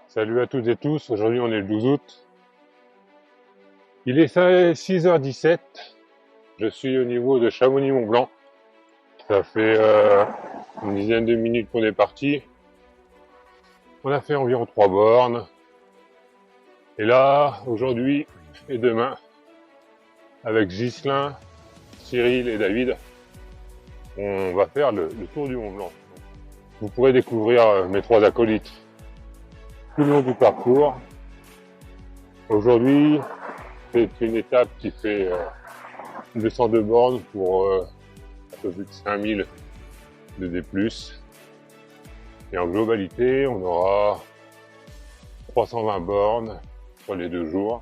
Salut à toutes et tous, aujourd'hui on est le 12 août. Il est 6h17, je suis au niveau de Chamonix-Mont-Blanc. Ça fait une dizaine de minutes qu'on est parti. On a fait environ 3 bornes. Et là, aujourd'hui et demain, avec Ghislain, Cyril et David, on va faire le tour du Mont-Blanc. Vous pourrez découvrir mes 3 acolytes tout le long du parcours. Aujourd'hui, c'est une étape qui fait 202 bornes pour un peu plus de 5000 de D+. Et en globalité, on aura 320 bornes sur les 2 jours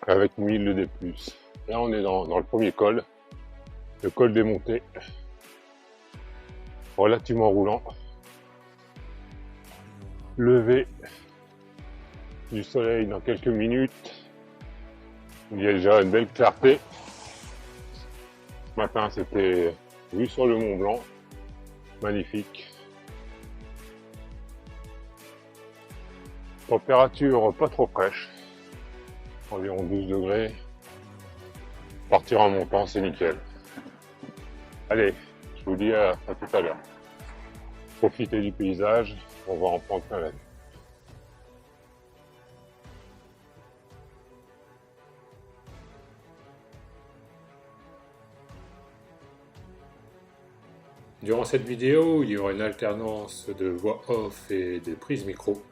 avec 1000 de D+. Là, on est dans le premier col, le col des montées, relativement roulant. Lever du soleil dans quelques minutes. Il y a déjà une belle clarté. Ce matin, c'était vue sur le Mont Blanc. Magnifique. Température pas trop fraîche. Environ 12 degrés. Partir en montant, c'est nickel. Allez, je vous dis à tout à l'heure. Profitez du paysage, on va en prendre plein la vue. Durant cette vidéo, il y aura une alternance de voix off et de prise micro,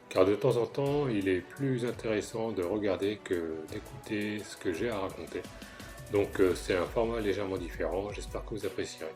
car de temps en temps, il est plus intéressant de regarder que d'écouter ce que j'ai à raconter. Donc c'est un format légèrement différent, j'espère que vous apprécierez.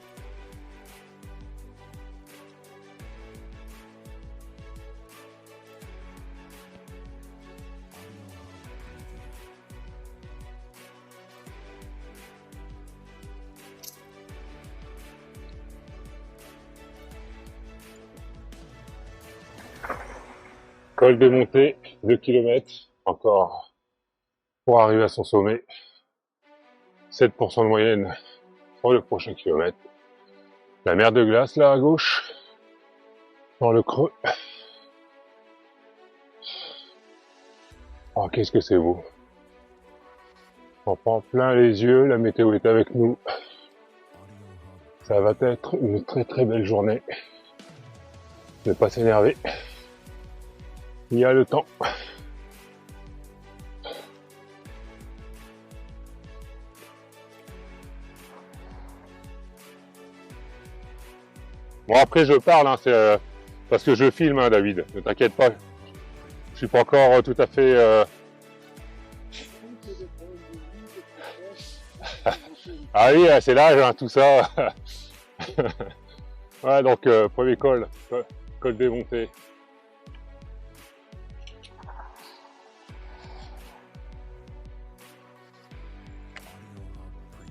Col des montées, 2 km, encore pour arriver à son sommet. 7% de moyenne pour le prochain kilomètre. La mer de glace là à gauche, dans le creux. Oh, qu'est-ce que c'est beau. On prend plein les yeux, la météo est avec nous. Ça va être une très très belle journée. Ne pas s'énerver. Il y a le temps. Bon après je parle, hein, c'est parce que je filme, hein, David. Ne t'inquiète pas. Je suis pas encore tout à fait. Ah oui, c'est l'âge, hein, tout ça. Ouais, donc premier col des montées.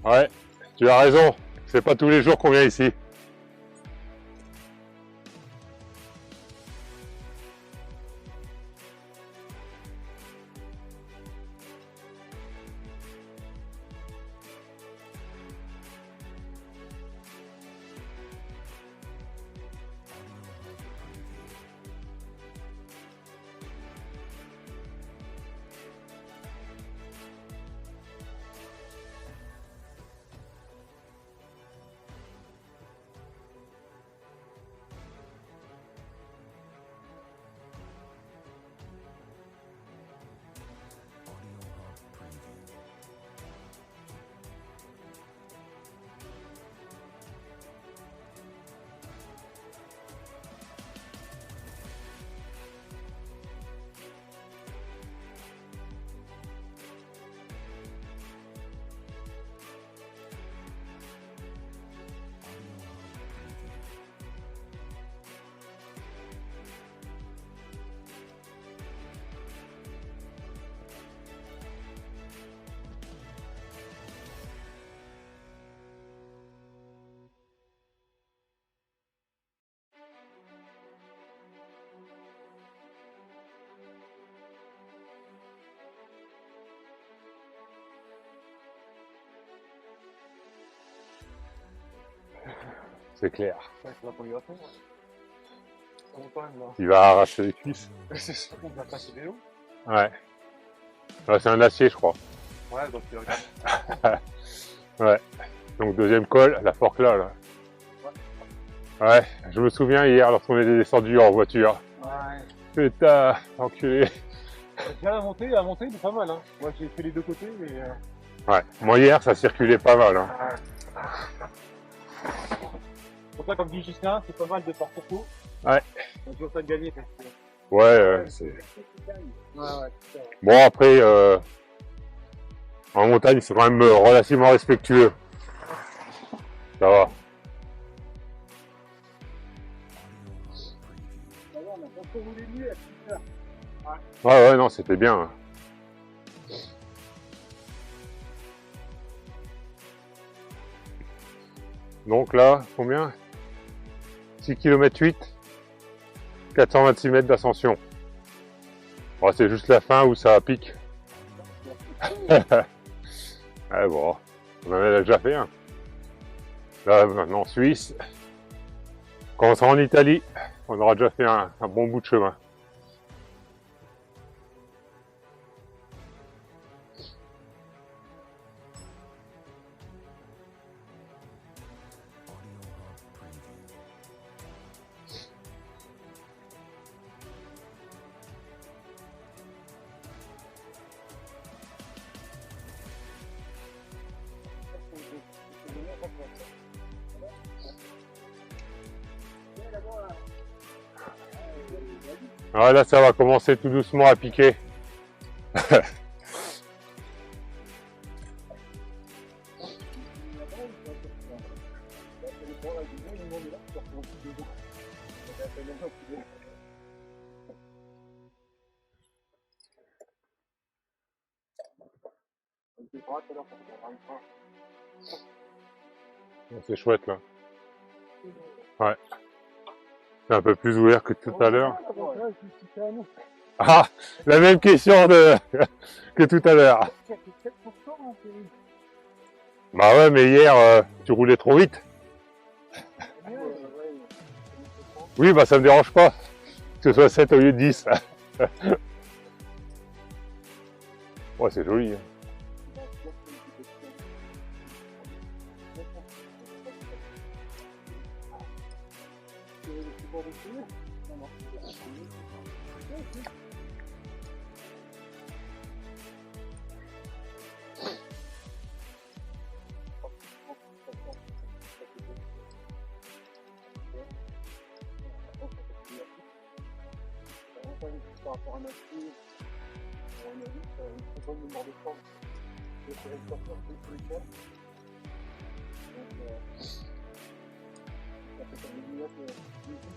Ouais, tu as raison. C'est pas tous les jours qu'on vient ici. C'est clair. montagne là. Il va arracher les cuisses. C'est sûr qu'on va passer vélo. Ouais. Ouais, c'est un acier, je crois. Ouais, donc tu regardes. Ouais. Donc deuxième col, la forque là. Ouais, je me souviens hier lorsqu'on est descendu en voiture. Ouais. Putain, enculé. Déjà la montée il est pas mal. Hein. Moi j'ai fait les deux côtés, mais. Ouais, moi hier ça circulait pas mal. Hein. Pour ça, comme dit Gislain, c'est pas mal de faire court. Ouais. On doit pas gagner parce que. Ouais, c'est... Ouais, ouais. Bon après, en montagne c'est quand même relativement respectueux. Ça va. On a pas trop roulé mieux à 6 heures. Ouais, non, c'était bien. Hein. Donc là, combien 6 km 8, 426 mètres d'ascension. Oh, c'est juste la fin où ça pique. Ouais, bon, on en a déjà fait un. Là, maintenant, Suisse. Quand on sera en Italie, on aura déjà fait un bon bout de chemin. Ah, là, ça va commencer tout doucement à piquer. C'est chouette là. Ouais. C'est un peu plus ouvert que tout à l'heure. Ah, la même question que tout à l'heure. Bah ouais, mais hier, tu roulais trop vite. Oui, bah ça me dérange pas que ce soit 7 au lieu de 10. Ouais, c'est joli. Hein. Par rapport à notre vie, on a vu une très bonne mémoire de forme. Je serais sortir tous les fois. Donc, ça fait comme des minutes de musique.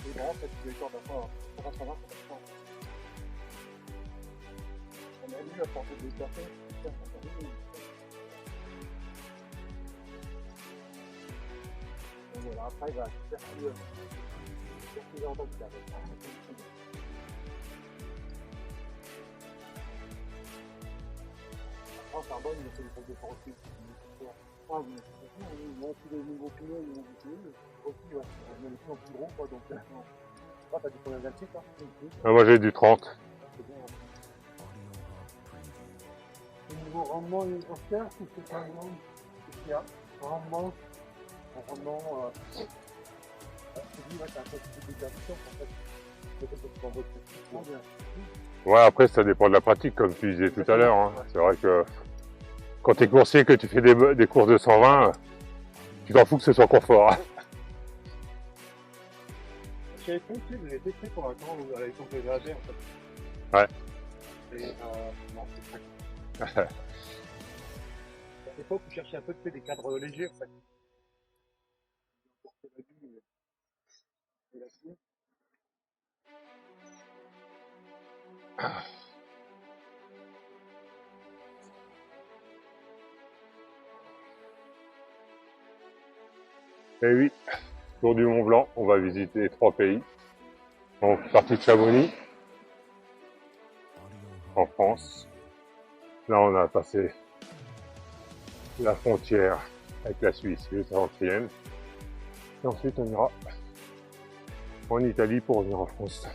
Et vraiment, ça tu les cordes à fois. Ça va, ça va. On a lu à porter des cafés. Donc voilà, après, il va faire plus longtemps que ça. C'est un bon, il fait des trucs de forestier. Ah oui, ils ont tous les nouveaux pneus, les nouveaux pneus, aussi, ouais. Mais les pneus plus gros, quoi, donc. Ah, t'as du combien d'altitude, là? Ah, moi j'ai du 30. C'est bien. Au niveau rendement ancien, c'est un rendement qu'il y a. Rendement, c'est dit, ouais, c'est un peu plus d'exercice, en fait. Peut-être que tu vas votre bien. Ouais, après ça dépend de la pratique, comme tu disais tout à l'heure. Hein. C'est vrai que quand tu es coursier, que tu fais des courses de 120, tu t'en fous que ce soit confort. J'avais pensé, vous avez fait pour un temps à l'époque de VAG, en fait. Ouais. Et non, c'est très. À l'époque, vous cherchiez un peu de faire des cadres légers, en fait. Et oui, Tour du Mont Blanc, on va visiter 3 pays. Donc, partie de Chamonix, en France. Là, on a passé la frontière avec la Suisse, juste avant Trienne. Et ensuite, on ira en Italie pour revenir en France.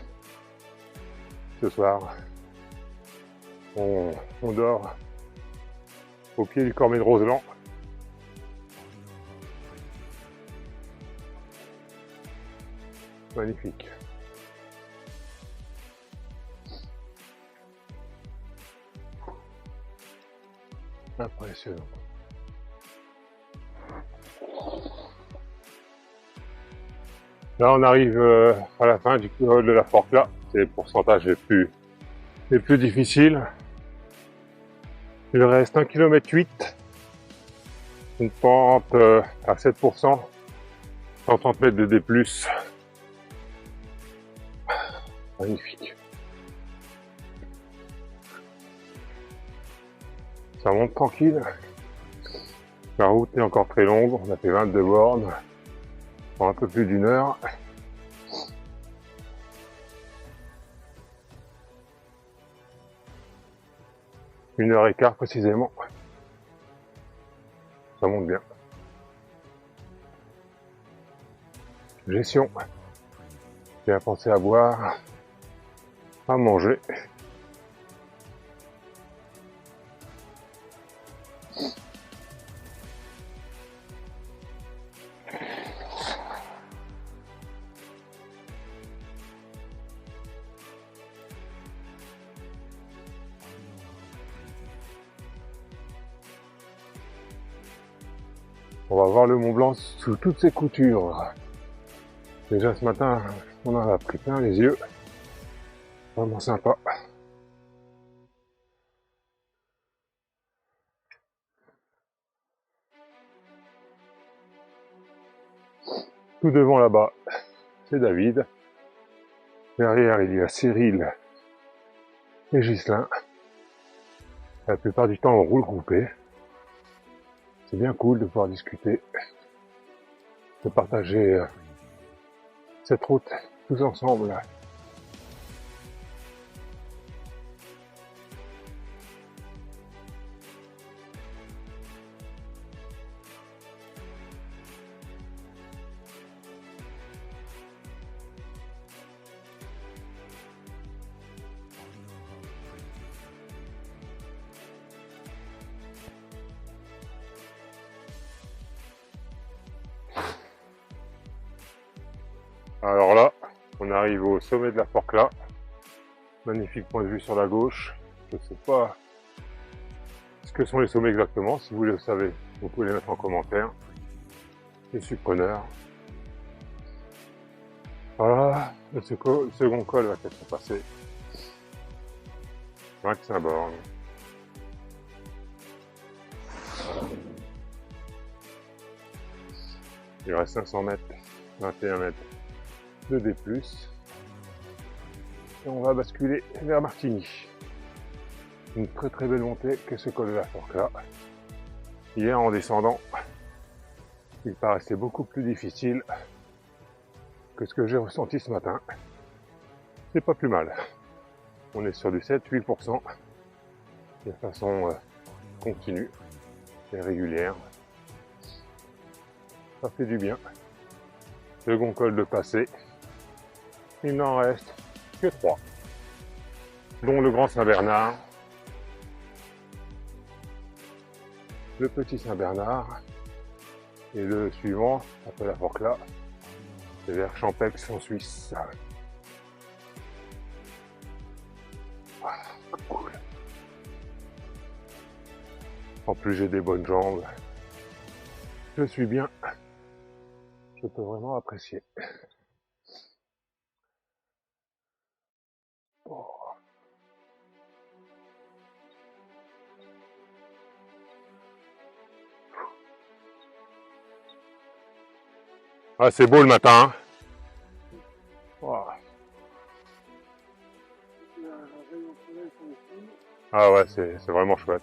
Ce soir, on dort au pied du Cormet de Roseland. Magnifique. Impressionnant. Là, on arrive à la fin du col de la Forclaz. C'est le pourcentage les plus difficiles. Il reste 1,8 km, une pente à 7%, 130 mètres de D+. Magnifique. Ça monte tranquille. La route est encore très longue. On a fait 22 bornes pour un peu plus d'1 heure. Une heure et quart précisément. Ça monte bien. Gestion. J'ai à penser à boire, à manger. On va voir le Mont Blanc sous toutes ses coutures. Déjà ce matin, on en a pris plein les yeux. Vraiment sympa. Tout devant là-bas, c'est David. Derrière, il y a Cyril et Ghislain. La plupart du temps, on roule groupé. C'est bien cool de pouvoir discuter, de partager cette route tous ensemble. Alors là, on arrive au sommet de la Forclaz. Magnifique point de vue sur la gauche. Je ne sais pas ce que sont les sommets exactement. Si vous le savez, vous pouvez les mettre en commentaire. Je suis preneur. Voilà, le second col va être passé. 25 bornes. Il reste 500 mètres, 21 mètres de D+. Et on va basculer vers Martigny. Une très très belle montée que ce col de la Forclaz. Hier en descendant, il paraissait beaucoup plus difficile que ce que j'ai ressenti ce matin. C'est pas plus mal. On est sur du 7-8% de façon continue et régulière. Ça fait du bien. Second col de passé. Il n'en reste que 3, dont le Grand Saint-Bernard, le Petit Saint-Bernard, et le suivant, après la Forclaz, c'est vers Champex en Suisse. Ah, cool. En plus, j'ai des bonnes jambes. Je suis bien. Je peux vraiment apprécier. Oh. Ah, c'est beau le matin. Hein. Oh. Ah ouais, c'est vraiment chouette.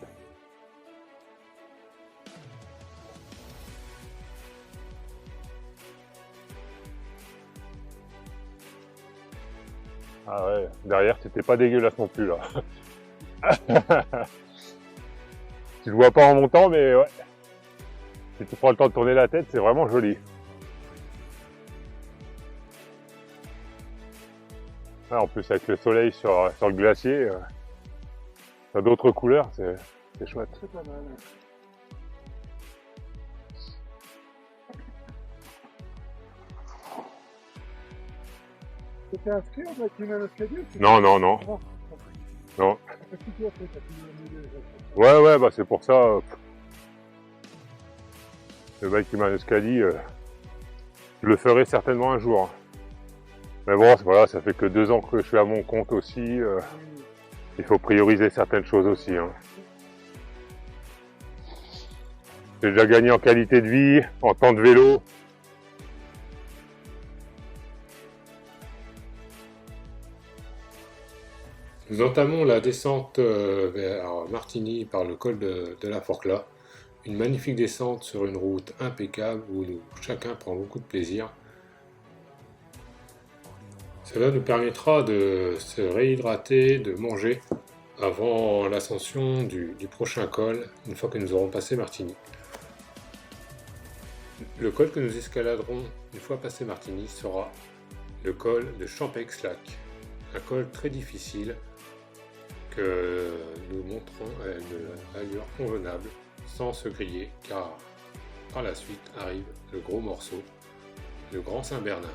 Ah ouais, derrière, c'était pas dégueulasse non plus là. Tu le vois pas en montant, mais ouais. Si tu prends le temps de tourner la tête, c'est vraiment joli. Là, en plus avec le soleil sur le glacier, ça a d'autres couleurs, c'est chouette. C'est pas mal. T'étais inscrit au bâtiment escalier? Non. Non. Ouais, bah c'est pour ça. Le bâtiment escalier, je le ferai certainement un jour. Mais bon, voilà, ça fait que 2 ans que je suis à mon compte aussi. Il faut prioriser certaines choses aussi. Hein. J'ai déjà gagné en qualité de vie, en temps de vélo. Nous entamons la descente vers Martigny par le col de la Forclaz. Une magnifique descente sur une route impeccable où chacun prend beaucoup de plaisir. Cela nous permettra de se réhydrater, de manger avant l'ascension du prochain col, une fois que nous aurons passé Martigny. Le col que nous escaladerons une fois passé Martigny sera le col de Champex-Lac, un col très difficile que nous monterons à une allure convenable, sans se griller, car par la suite arrive le gros morceau, le Grand Saint-Bernard.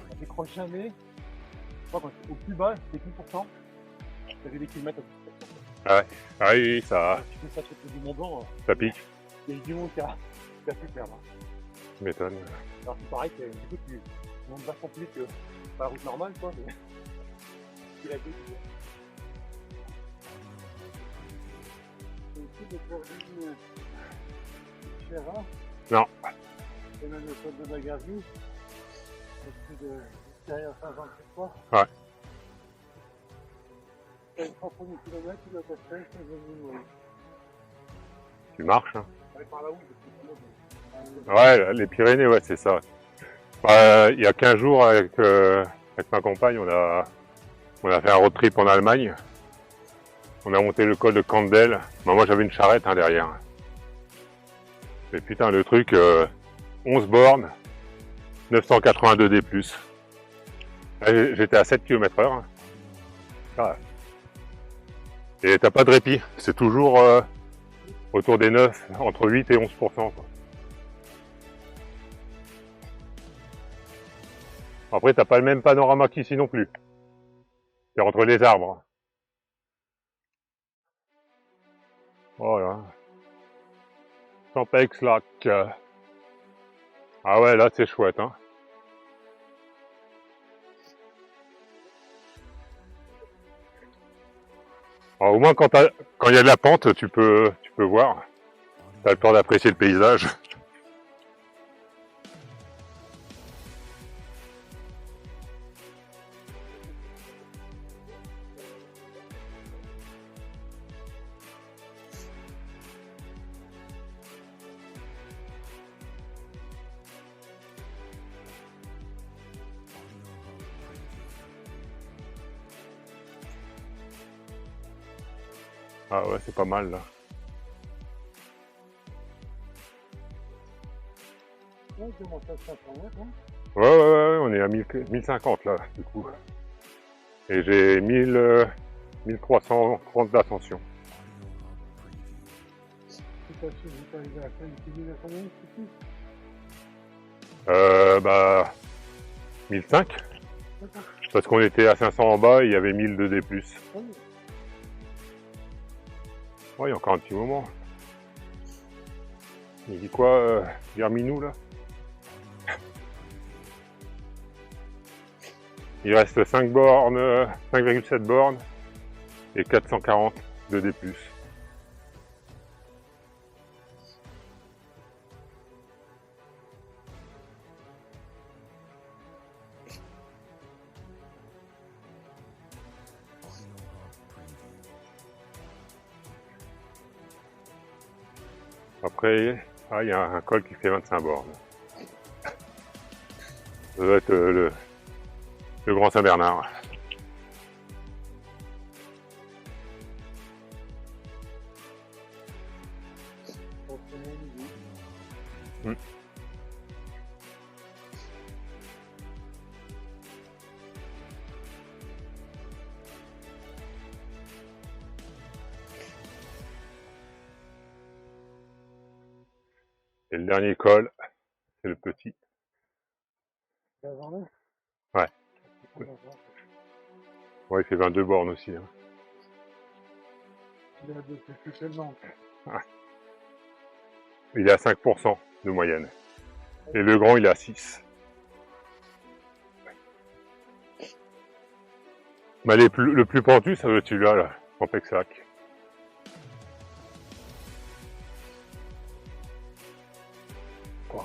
On décroche jamais. Moi, quand au plus bas, c'était 10%. T'avais des kilomètres à 10%. Ah oui, ça Tu fais ça sur le du Mont Blanc, pique, il y a du monde qui a pu perdre. tu m'étonnes. Alors c'est pareil, du coup tu montes vachement plus que la route normale, quoi. Mais... tu l'as dit. C'est ici de Corvine Chéra. Non. C'est même le col de Bagavie. Au-dessus de derrière Saint-Jean, je crois. Ouais. C'est une 30 km, il doit passer, c'est venu. Tu marches, hein. Aller par là-haut, Ouais, les Pyrénées, ouais, c'est ça. Il y a 15 jours, avec ma compagne, on a fait un road trip en Allemagne. On a monté le col de Candel. Moi, j'avais une charrette derrière. Et putain, le truc, 11 bornes, 982 D+. J'étais à 7 km/h. Ah. Et t'as pas de répit. C'est toujours autour des 9, entre 8 et 11%. Quoi. Après, t'as pas le même panorama qu'ici non plus. C'est entre les arbres. Voilà. Champex-Lac. Ah ouais, là, c'est chouette, hein. Alors, au moins, quand il y a de la pente, tu peux voir. T'as le temps d'apprécier le paysage. Ah ouais, c'est pas mal, là. Ouais, je monte à 500 mètres, hein. Ouais, on est à 1050 là, du coup. Et j'ai 1000 1330 d'ascension. Tout à fait, vous êtes arrivé à la fin du film à combien, ici? Bah 1005. D'accord. Parce qu'on était à 500 en bas et il y avait 1000 de D+. Oui. Ouais, il y a encore un petit moment. Il dit quoi, Germinou, là? Il reste 5 bornes, 5,7 bornes et 440 de D+. Après, ah, il y a un col qui fait 25 bornes. Ça doit être le Grand Saint-Bernard. Mm. Et le dernier col, c'est le petit. Ouais. Ouais, il fait 22 bornes aussi. Hein. Il est à 5% de moyenne. Et le grand, il est à 6. Bah, le plus pentu, ça doit être celui-là, là, en Pexac. Wow.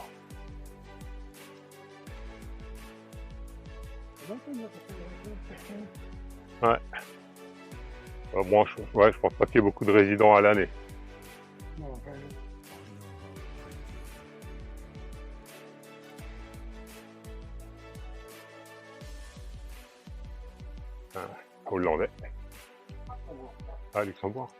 Ouais. Moi, je pense pas qu'il y ait beaucoup de résidents à l'année. Hollandais. Ah, Luxembourg.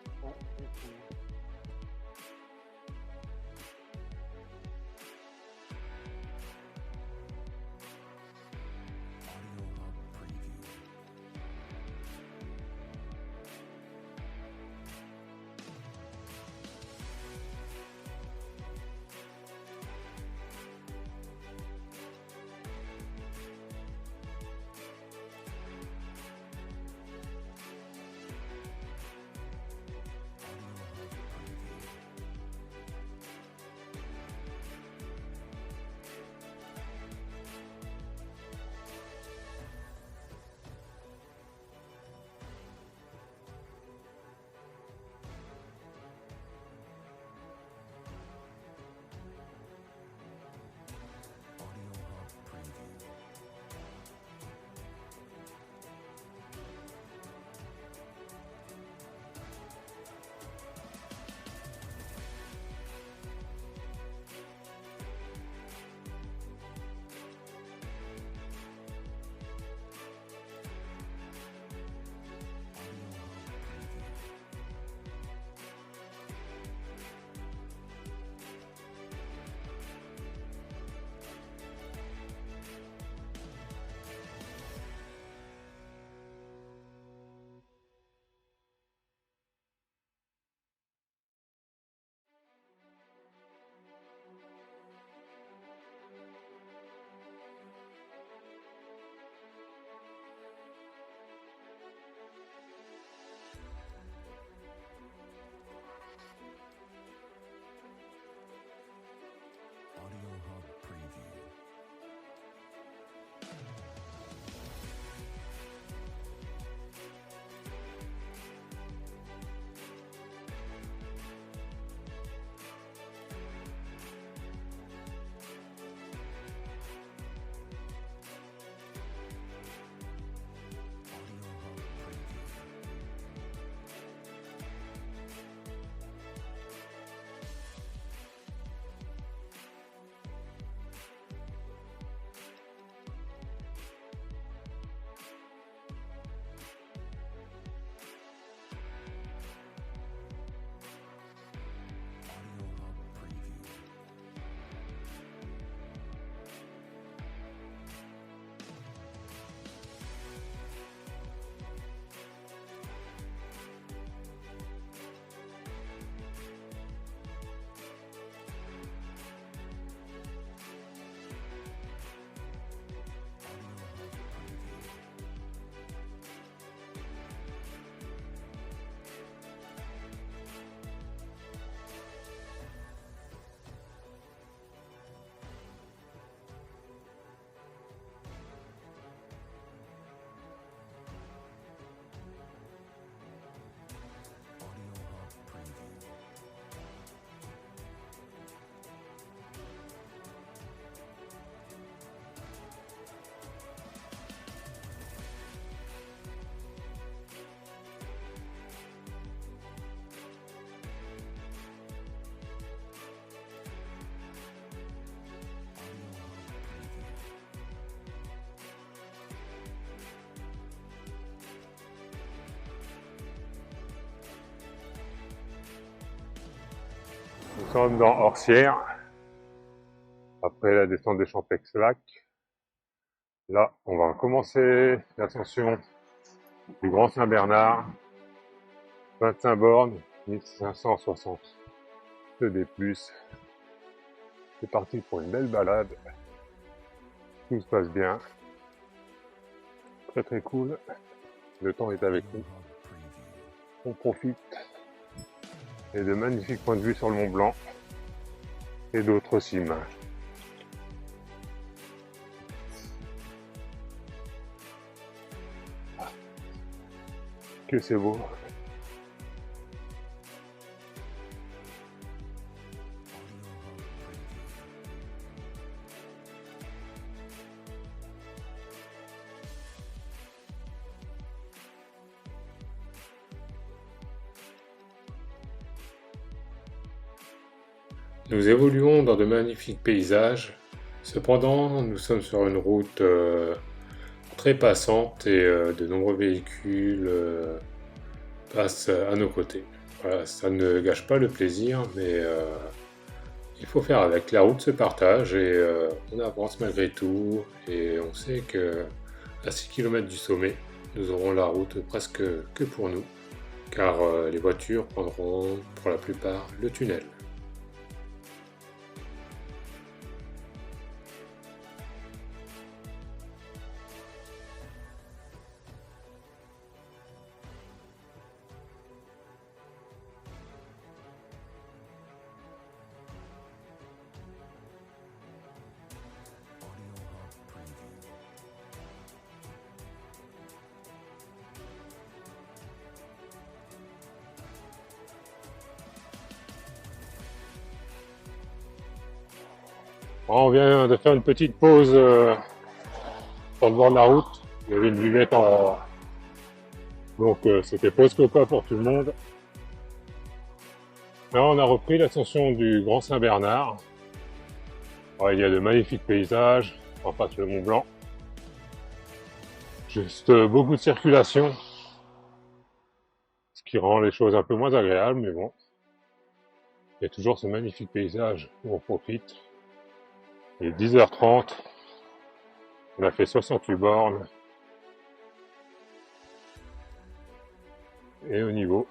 Nous sommes dans Orsières, après la descente des Champex-Lac. Là, on va commencer l'ascension du Grand Saint-Bernard, 25 bornes, 1560 D+. C'est parti pour une belle balade. Tout se passe bien. Très très cool. Le temps est avec nous. On profite. Et de magnifiques points de vue sur le Mont Blanc et d'autres cimes. Que c'est beau. Nous évoluons dans de magnifiques paysages. Cependant, nous sommes sur une route très passante et de nombreux véhicules passent à nos côtés. Voilà, ça ne gâche pas le plaisir, mais il faut faire avec. La route se partage et on avance malgré tout. Et on sait que à 6 km du sommet, nous aurons la route presque que pour nous, car les voitures prendront pour la plupart le tunnel. On vient de faire une petite pause sur le bord de la route. Il y avait une buvette en... Donc c'était pause coca pour tout le monde. Là on a repris l'ascension du Grand Saint-Bernard. Il y a de magnifiques paysages en face le Mont Blanc. Juste beaucoup de circulation, ce qui rend les choses un peu moins agréables, mais bon. Il y a toujours ce magnifique paysage où on profite. Il est 10h30. On a fait 68 bornes. Et au niveau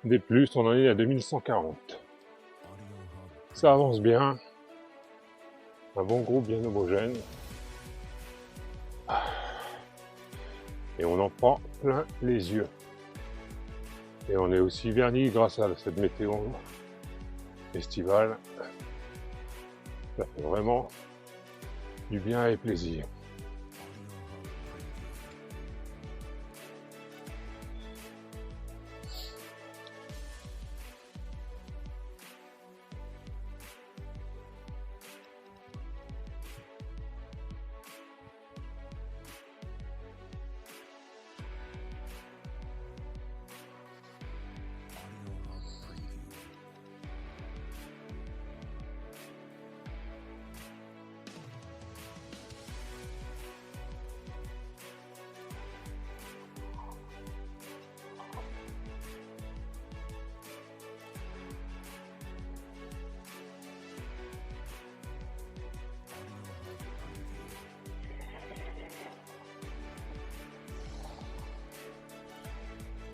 des plus, on en est à 2140. Ça avance bien. Un bon groupe bien homogène. Et on en prend plein les yeux. Et on est aussi verni grâce à cette météo estivale. Ça fait vraiment du bien et plaisir.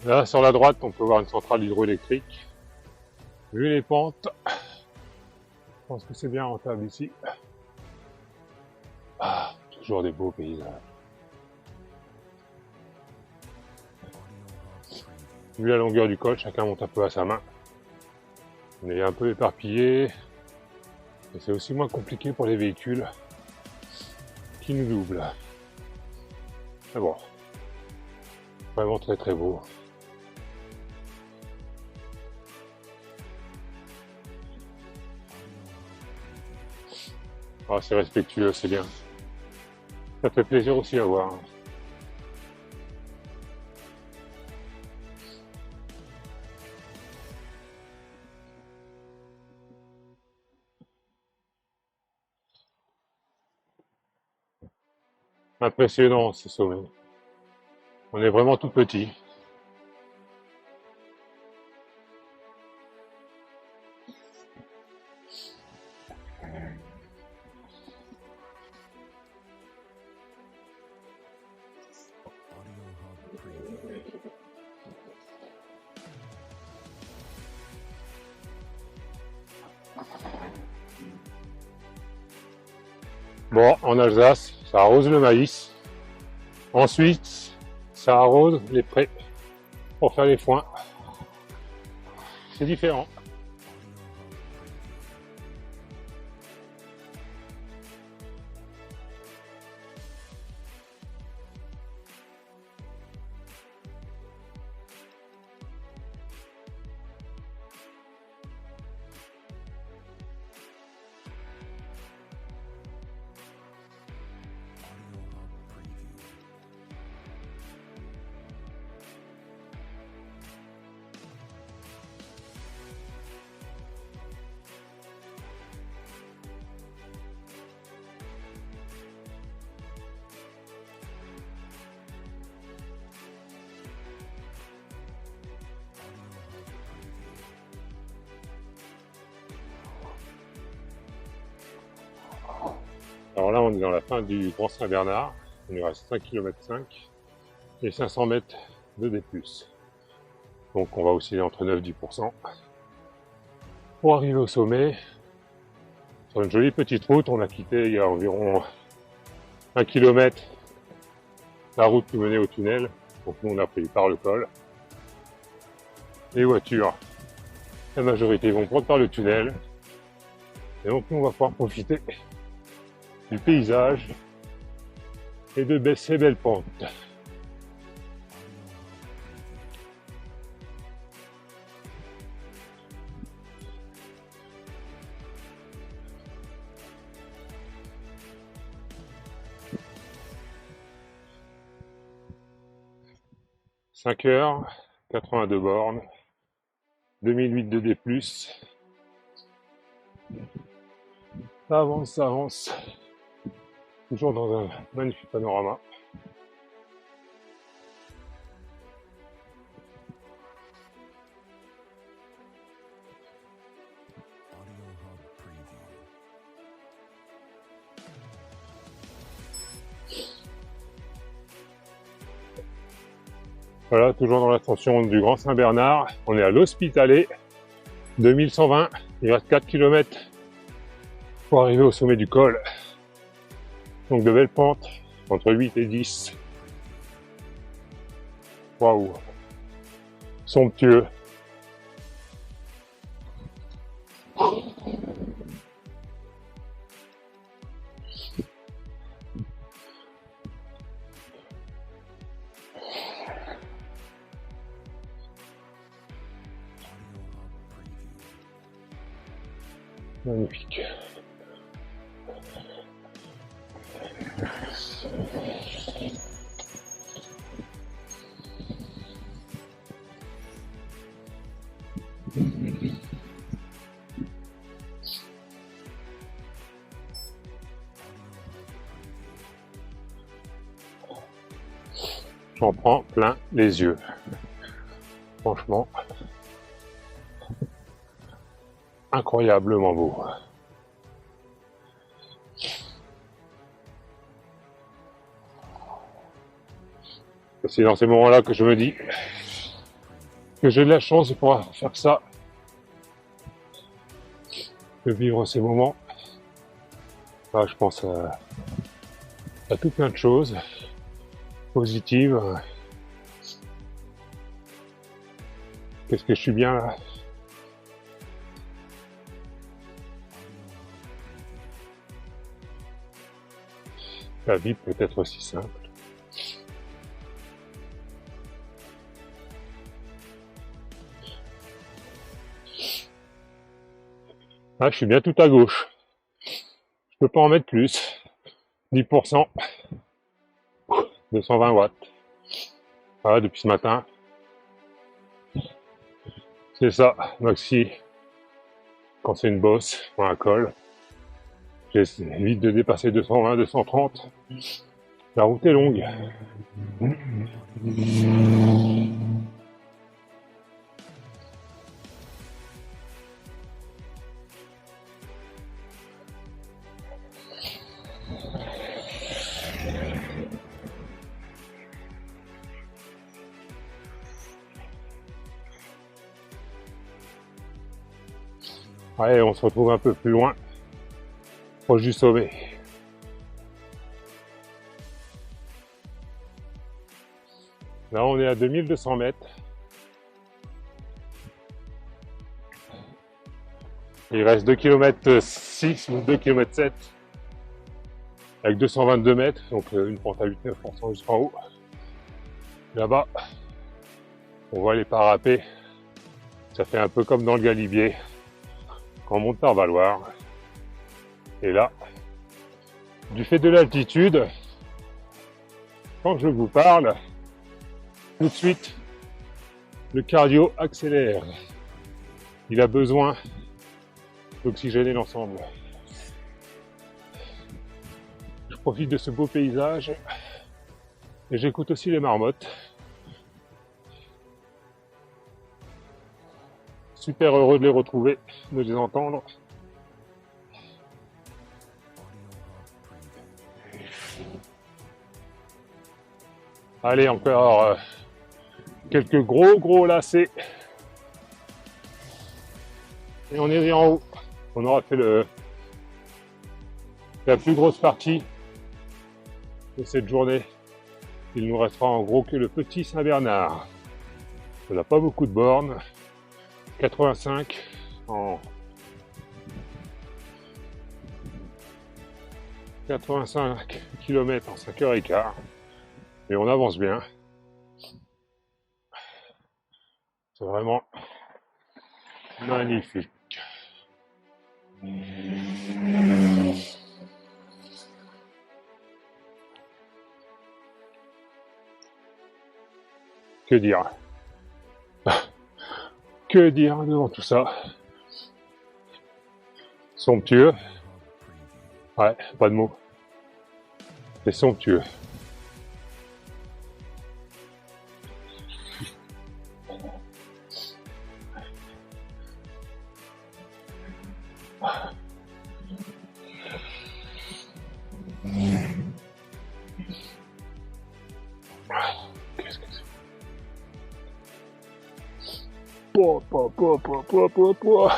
Là, sur la droite, on peut voir une centrale hydroélectrique. Vu les pentes, je pense que c'est bien rentable ici. Toujours des beaux paysages. Vu la longueur du col, chacun monte un peu à sa main. On est un peu éparpillé. Et c'est aussi moins compliqué pour les véhicules qui nous doublent. Mais bon, vraiment très très beau. C'est respectueux, c'est bien. Ça fait plaisir aussi à voir. Impressionnant ce sommet. On est vraiment tout petit. Bon, en Alsace, ça arrose le maïs. Ensuite, ça arrose les prés pour faire les foins. C'est différent. Alors là, on est dans la fin du Grand Saint-Bernard. Il nous reste 5 km 5 et 500 mètres de D+. Donc on va osciller entre 9 et 10%. Pour arriver au sommet, sur une jolie petite route, on a quitté il y a environ 1 km la route qui menait au tunnel. Donc nous on a pris par le col. Les voitures, la majorité vont prendre par le tunnel. Et donc nous on va pouvoir profiter du paysage et de ces belles pentes. « 5 heures, 82 bornes, 2008 de D+. Ça avance, ça avance. Toujours dans un magnifique panorama. Voilà, toujours dans l'ascension du Grand Saint-Bernard. On est à l'Hospitalet, 2120. Il reste 4 km pour arriver au sommet du col. Donc de belles pentes, entre 8 et 10. Waouh, somptueux. Magnifique. J'en prends plein les yeux. Franchement, incroyablement beau. C'est dans ces moments-là que je me dis que j'ai de la chance de pouvoir faire ça, de vivre ces moments. Là, je pense à tout plein de choses positives. Qu'est-ce que je suis bien là. La vie peut être aussi simple. Ah, je suis bien tout à gauche. Je peux pas en mettre plus. 10%. 220 watts. Voilà, depuis ce matin. C'est ça, maxi. Quand c'est une bosse ou un col, j'évite de dépasser 220, 230. La route est longue. Allez, on se retrouve un peu plus loin, proche du sommet. on est à 2200 mètres. Il reste 2 km 6 ou 2 km 7 avec 222 mètres, donc une pente à 8,9% jusqu'en haut. Là-bas, on voit les parapets. Ça fait un peu comme dans le Galibier, quand on monte par Valoir. Et là, du fait de l'altitude, quand je vous parle, tout de suite, le cardio accélère. Il a besoin d'oxygéner l'ensemble. Je profite de ce beau paysage et j'écoute aussi les marmottes. Super heureux de les retrouver, de les entendre. Allez, encore quelques gros lacets. Et on est en haut. On aura fait la plus grosse partie de cette journée. Il nous restera en gros que le petit Saint-Bernard. On n'a pas beaucoup de bornes. 85 en 85 km en 5h15. Et on avance bien. C'est vraiment magnifique. Que dire? Que dire devant tout ça? Somptueux. Ouais, pas de mots. C'est somptueux. Qu'est-ce que c'est? Pouah.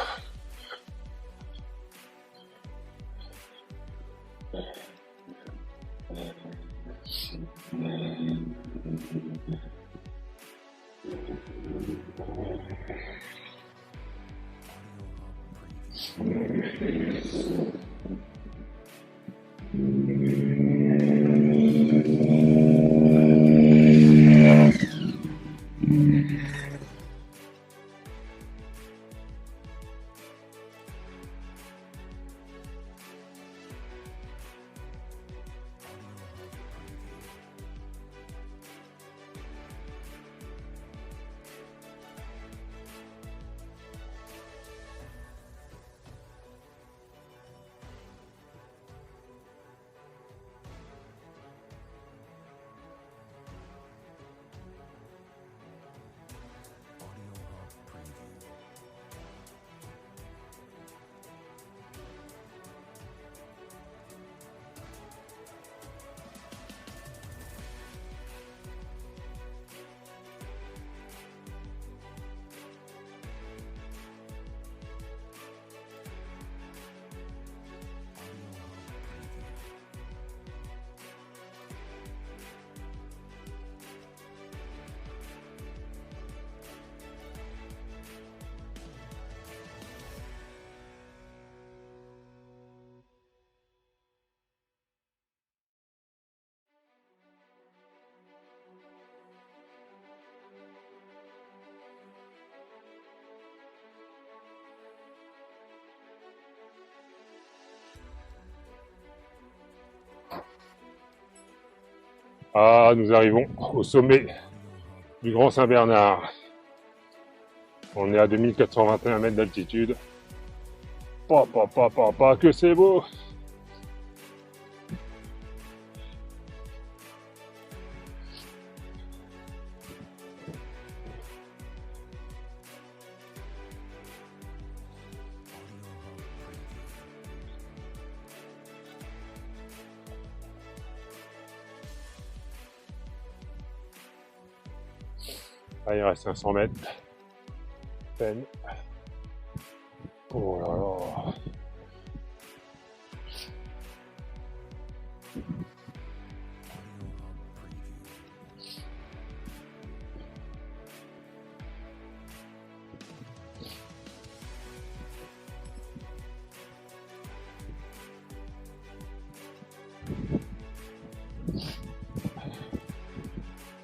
Ah, nous arrivons au sommet du Grand Saint-Bernard. On est à 2421 mètres d'altitude. Que c'est beau! Ah, il reste 500 mètres. Peine. Oh là là.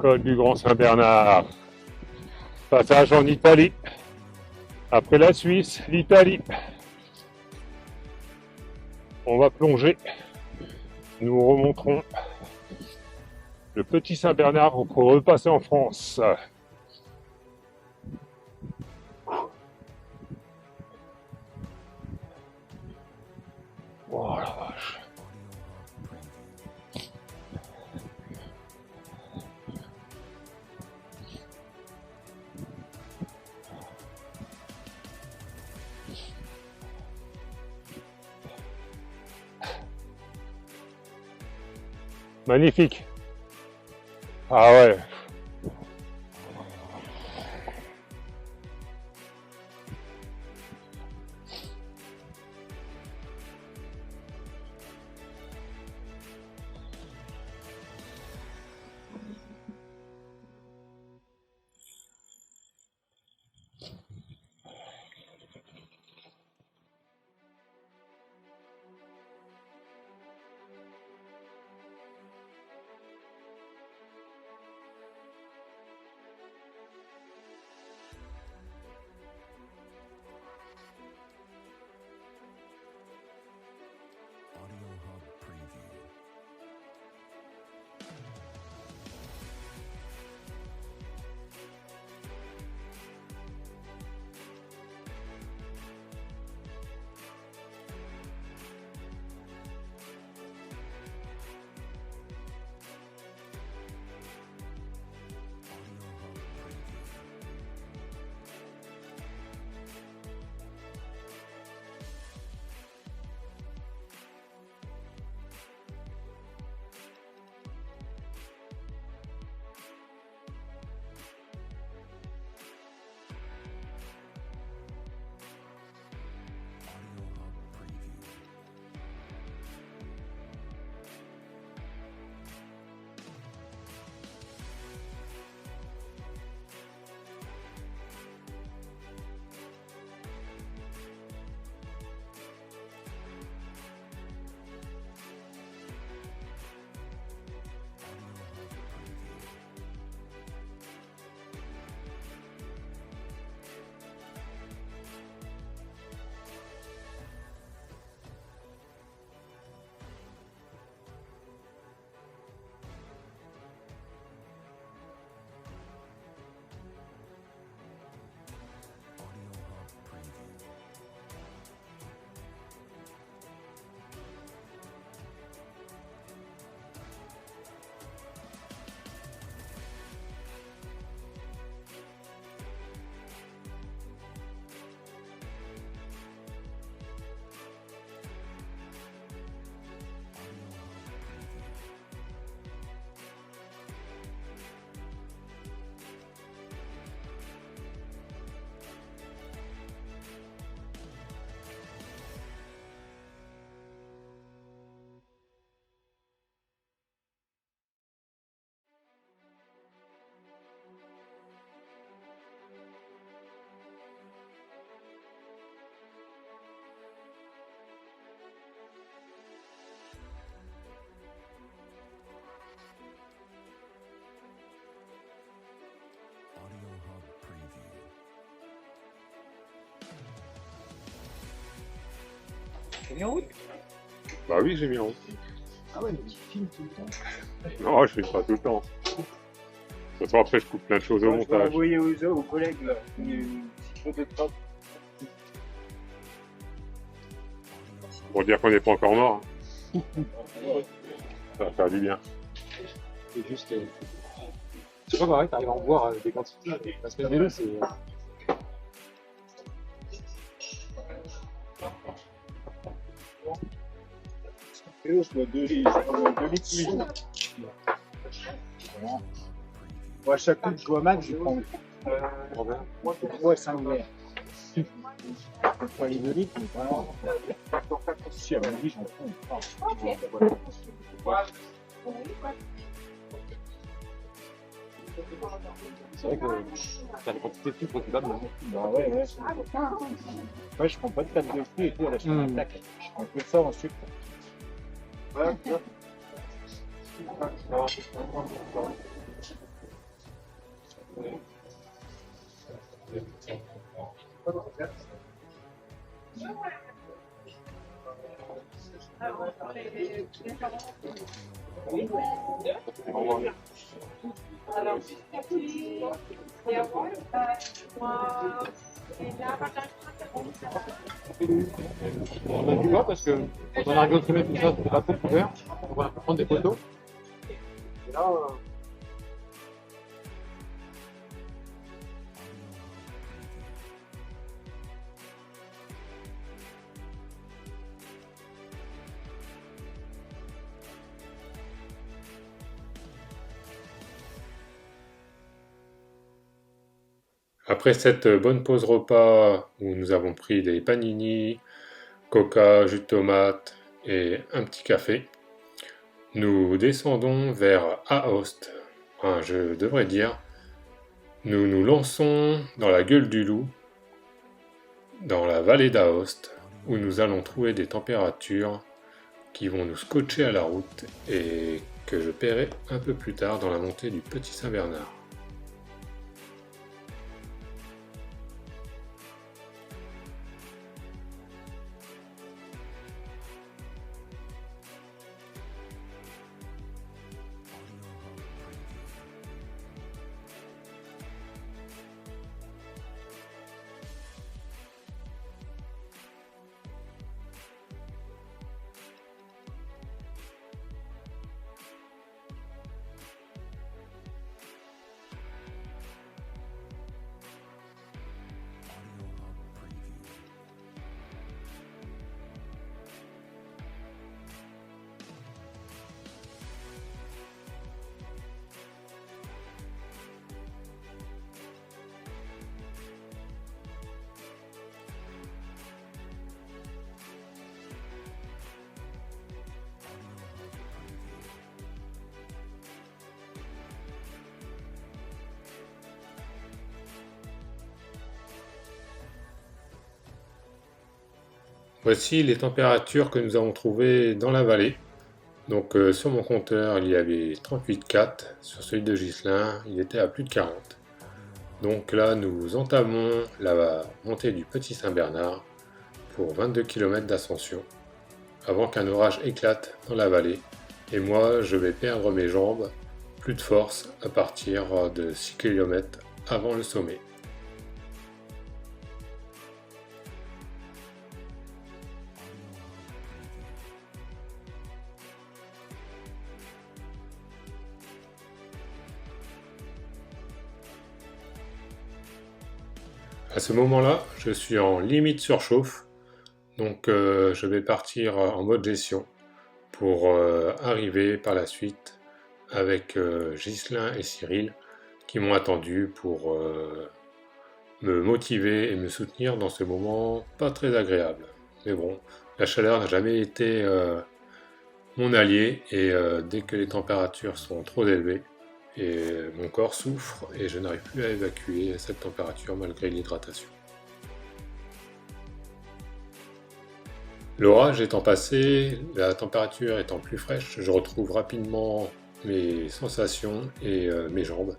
Col du Grand Saint-Bernard. Passage en Italie. Après la Suisse, l'Italie. On va plonger. Nous remonterons le petit Saint-Bernard pour repasser en France. Oh la vache. Magnifique. Ah ouais. T'es mis en route? Bah oui, j'ai mis en route. Ah ouais, mais tu filmes tout le temps. Non, je fais pas tout le temps. De toute façon, après, je coupe plein de choses au Je vais montage. envoyer aux collègues là, une petite photo de trappe. Pour dire qu'on n'est pas encore mort. Ça va faire du bien. C'est juste. C'est pas pareil, t'arrives à en boire des quantités. La semaine vélo, c'est. Vélo, je bois 2 litres huile. Moi, à chaque coup que je bois max, je prends 5 verres. Je prends les 2 litres, mais vraiment. Si, à mon avis, j'en prends. C'est vrai que t'as la quantité de sucre que tu donnes. Bah ouais, ouais. Ouais, je prends pas de pâte de fruits et tout, là, je prends un tac. Je prends que ça en sucre. Ouais, On a du bas parce que quand on arrive au sommet, tout ça, c'est pas très couvert. On va prendre des photos. Et là, Après cette bonne pause repas où nous avons pris des panini, coca, jus de tomate et un petit café, nous descendons vers Aoste. Enfin, je devrais dire, nous nous lançons dans la gueule du loup, dans la vallée d'Aoste, où nous allons trouver des températures qui vont nous scotcher à la route et que je paierai un peu plus tard dans la montée du Petit Saint-Bernard. Voici les températures que nous avons trouvées dans la vallée. Donc sur mon compteur, il y avait 38,4. Sur celui de Ghislain, il était à plus de 40. Donc là, nous entamons la montée du Petit Saint-Bernard pour 22 km d'ascension, avant qu'un orage éclate dans la vallée. Et moi, je vais perdre mes jambes, plus de force à partir de 6 km avant le sommet. À ce moment-là, je suis en limite surchauffe, donc je vais partir en mode gestion pour arriver par la suite avec Ghislain et Cyril qui m'ont attendu pour me motiver et me soutenir dans ce moment pas très agréable. Mais bon, la chaleur n'a jamais été mon allié et dès que les températures sont trop élevées, et mon corps souffre et je n'arrive plus à évacuer cette température malgré l'hydratation. L'orage étant passé, la température étant plus fraîche, je retrouve rapidement mes sensations et mes jambes.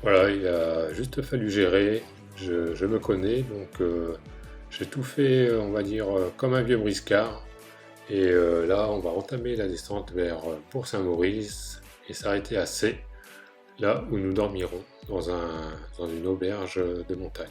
Voilà, il a juste fallu gérer, je me connais, donc j'ai tout fait, on va dire, comme un vieux briscard. Et là, on va entamer la descente vers Bourg-Saint-Maurice et s'arrêter à C, là où nous dormirons dans une auberge de montagne.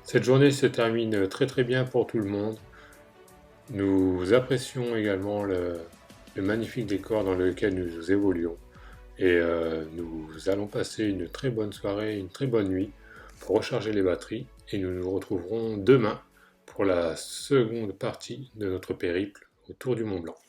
Cette journée se termine très très bien pour tout le monde. Nous apprécions également le magnifique décor dans lequel nous évoluons. Et nous allons passer une très bonne soirée, une très bonne nuit pour recharger les batteries. Et nous nous retrouverons demain pour la seconde partie de notre périple autour du Mont Blanc.